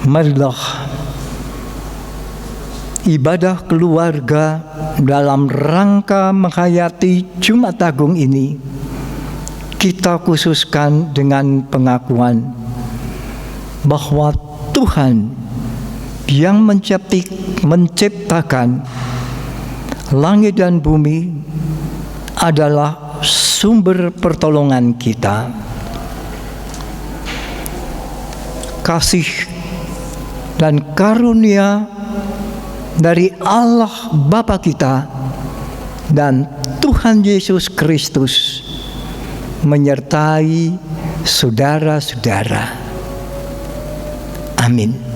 Marilah ibadah keluarga dalam rangka menghayati Jumat Agung ini kita khususkan dengan pengakuan bahwa Tuhan yang menciptakan langit dan bumi adalah sumber pertolongan kita. Kasih dan karunia dari Allah Bapa kita dan Tuhan Yesus Kristus menyertai saudara-saudara. Amin.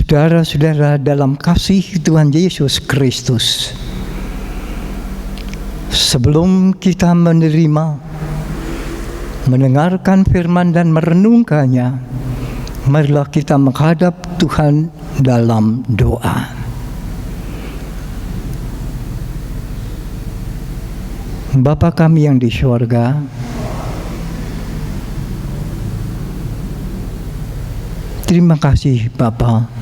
Saudara-saudara dalam kasih Tuhan Yesus Kristus, sebelum kita mendengarkan firman dan merenungkannya, marilah kita menghadap Tuhan dalam doa. Bapa kami yang di surga, terima kasih Bapa,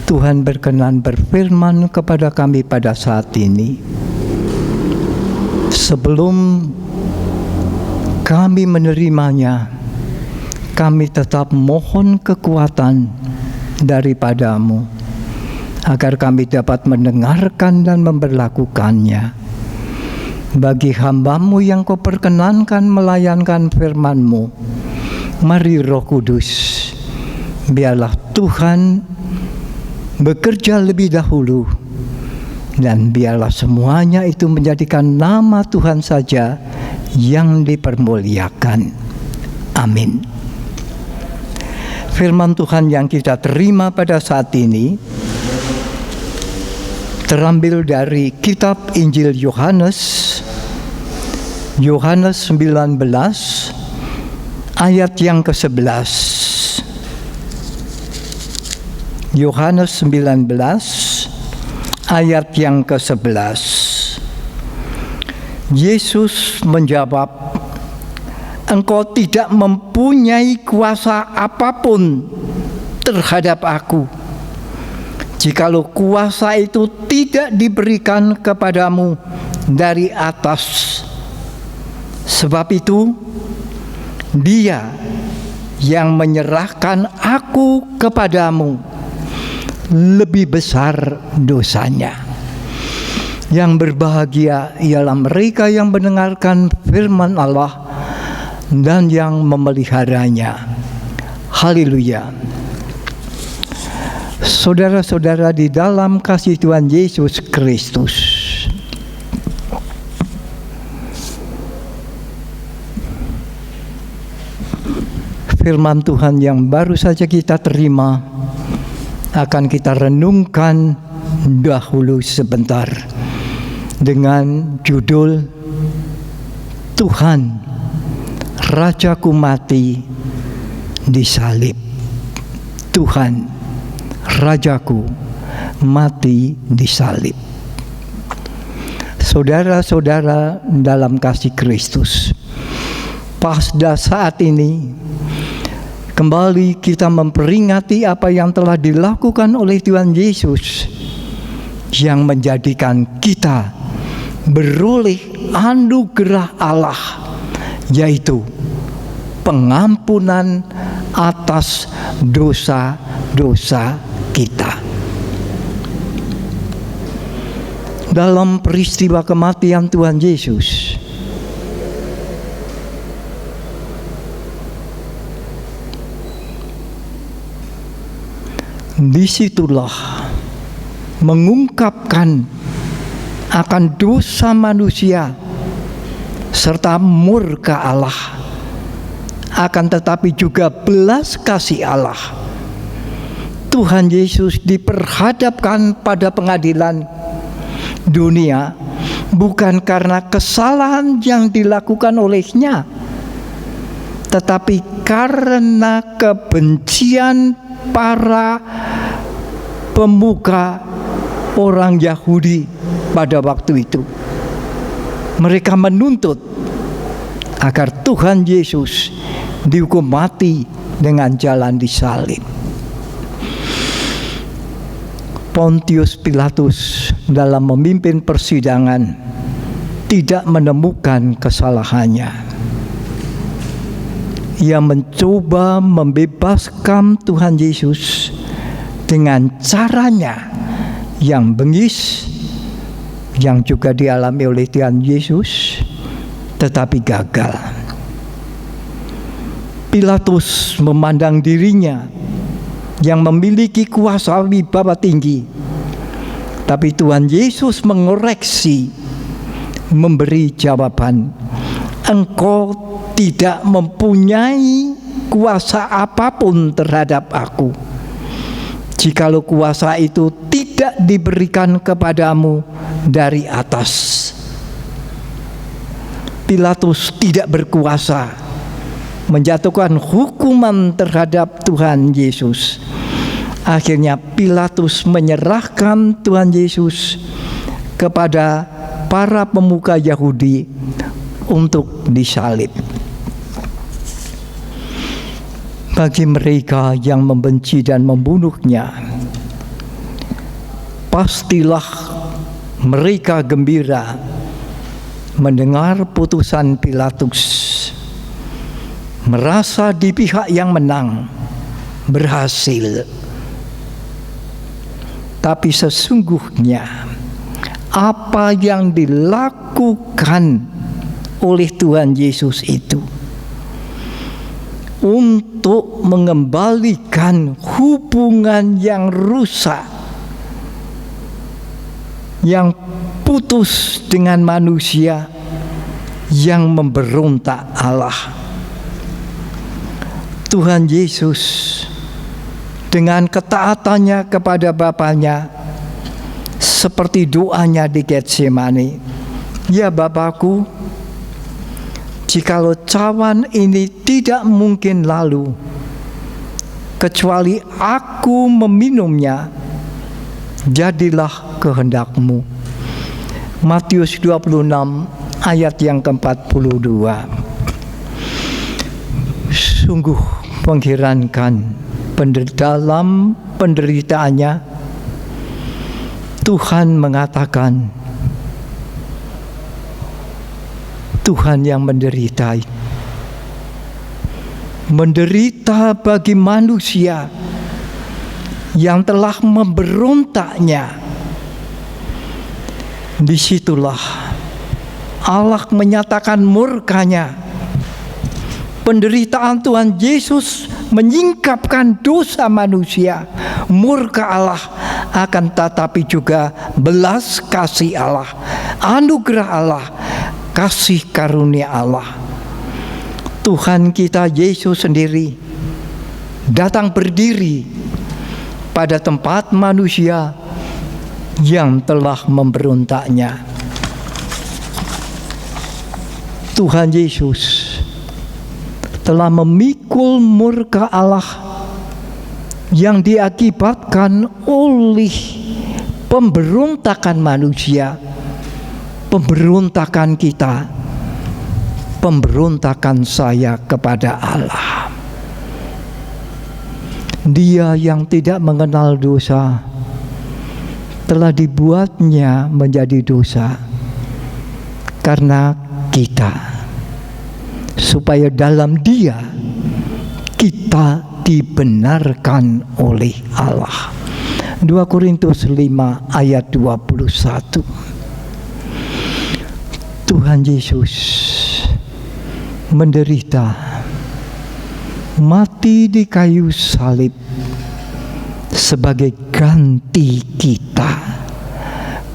Tuhan berkenan berfirman kepada kami pada saat ini. Sebelum kami menerimanya, kami tetap mohon kekuatan daripadamu, agar kami dapat mendengarkan dan memberlakukannya. Bagi hamba-Mu yang Kau perkenankan melayankan firman-Mu, mari Roh Kudus, biarlah Tuhan bekerja lebih dahulu, dan biarlah semuanya itu menjadikan nama Tuhan saja yang dipermuliakan. Amin. Firman Tuhan yang kita terima pada saat ini terambil dari kitab Injil Yohanes 19 ayat yang ke-11. Yohanes 19 ayat yang ke-11. Yesus menjawab, "Engkau tidak mempunyai kuasa apapun terhadap aku, jikalau kuasa itu tidak diberikan kepadamu dari atas. Sebab itu, Dia yang menyerahkan aku kepadamu lebih besar dosanya." Yang berbahagia ialah mereka yang mendengarkan firman Allah dan yang memeliharanya. Haleluya. Saudara-saudara di dalam kasih Tuhan Yesus Kristus, firman Tuhan yang baru saja kita terima akan kita renungkan dahulu sebentar dengan judul Tuhan, Rajaku mati disalib. Tuhan, Rajaku mati disalib. Saudara-saudara dalam kasih Kristus, pada saat ini kembali kita memperingati apa yang telah dilakukan oleh Tuhan Yesus yang menjadikan kita beroleh anugerah Allah, yaitu pengampunan atas dosa-dosa kita. Dalam peristiwa kematian Tuhan Yesus, disitulah mengungkapkan akan dosa manusia serta murka Allah, akan tetapi juga belas kasih Allah. Tuhan Yesus diperhadapkan pada pengadilan dunia bukan karena kesalahan yang dilakukan olehnya, tetapi karena kebencian para pemuka orang Yahudi pada waktu itu. Mereka menuntut agar Tuhan Yesus dihukum mati dengan jalan disalib. Pontius Pilatus dalam memimpin persidangan tidak menemukan kesalahannya. Ia mencoba membebaskan Tuhan Yesus dengan caranya yang bengis, yang juga dialami oleh Tuhan Yesus, tetapi gagal. Pilatus memandang dirinya yang memiliki kuasa wibawa tinggi, tapi Tuhan Yesus mengoreksi, memberi jawaban, "Engkau tidak mempunyai kuasa apapun terhadap aku, jikalau kuasa itu tidak diberikan kepadamu dari atas." Pilatus tidak berkuasa menjatuhkan hukuman terhadap Tuhan Yesus. Akhirnya Pilatus menyerahkan Tuhan Yesus kepada para pemuka Yahudi untuk disalib. Bagi mereka yang membenci dan membunuhnya, pastilah mereka gembira mendengar putusan Pilatus, merasa di pihak yang menang, berhasil. Tapi sesungguhnya apa yang dilakukan oleh Tuhan Yesus itu untuk mengembalikan hubungan yang rusak, yang putus dengan manusia yang memberontak Allah. Tuhan Yesus dengan ketaatannya kepada Bapanya seperti doanya di Getsemani. Ya Bapakku, jikalau cawan ini tidak mungkin lalu, kecuali aku meminumnya, jadilah kehendak-Mu. Matius 26 ayat yang ke-42. Sungguh mengherankan, dalam penderitaannya Tuhan mengatakan, Tuhan yang menderita bagi manusia yang telah memberontaknya. Disitulah Allah menyatakan murkanya. Penderitaan Tuhan Yesus menyingkapkan dosa manusia. Murka Allah akan tetapi juga belas kasih Allah, anugerah Allah, kasih karunia Allah. Tuhan kita Yesus sendiri datang berdiri pada tempat manusia yang telah memberontaknya. Tuhan Yesus telah memikul murka Allah yang diakibatkan oleh pemberontakan manusia, pemberontakan kita, pemberontakan saya kepada Allah. Dia yang tidak mengenal dosa telah dibuatnya menjadi dosa karena kita, supaya dalam Dia kita dibenarkan oleh Allah. 2 Korintus 5 ayat 21. Tuhan Yesus menderita, mati di kayu salib sebagai ganti kita,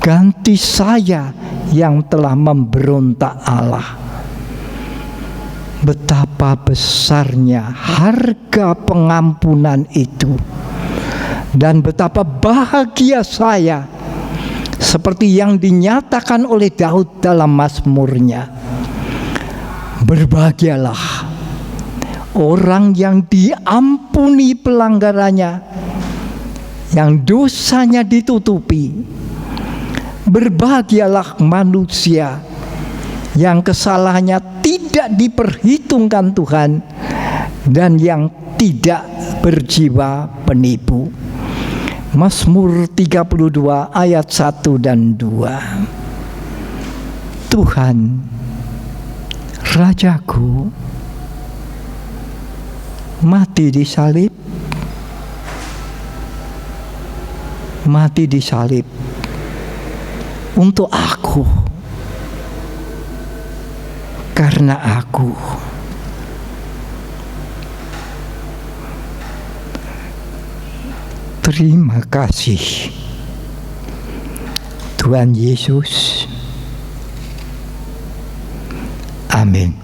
ganti saya yang telah memberontak Allah. Betapa besarnya harga pengampunan itu, dan betapa bahagia saya, seperti yang dinyatakan oleh Daud dalam Mazmurnya. Berbahagialah orang yang diampuni pelanggarannya, yang dosanya ditutupi. Berbahagialah manusia yang kesalahannya tidak diperhitungkan Tuhan, dan yang tidak berjiwa penipu. Mazmur 32 ayat 1 dan 2. Tuhan, Rajaku, mati di salib, mati di salib untuk aku, karena aku. Terima kasih Tuhan Yesus. Amin.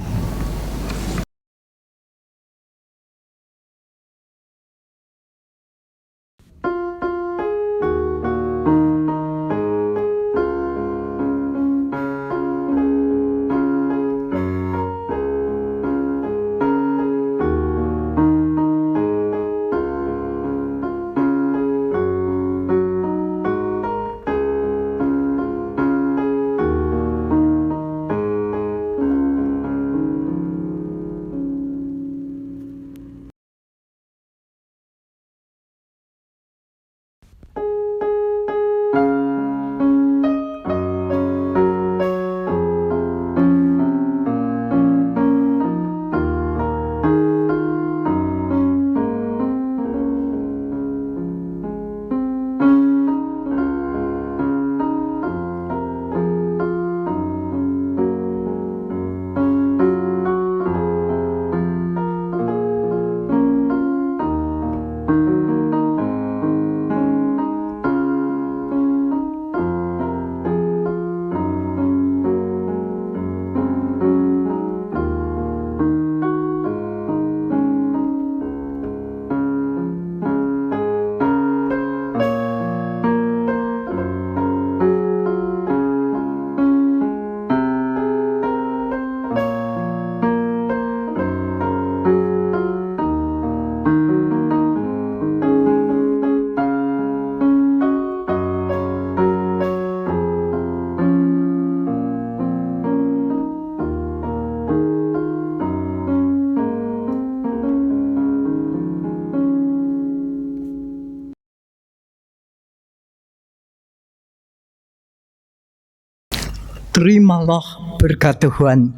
terimalah berkat Tuhan,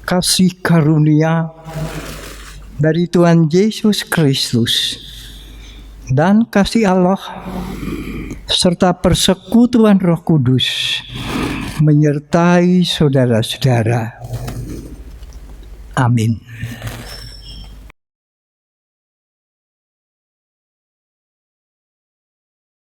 kasih karunia dari Tuhan Yesus Kristus, dan kasih Allah serta persekutuan Roh Kudus menyertai saudara-saudara. Amin.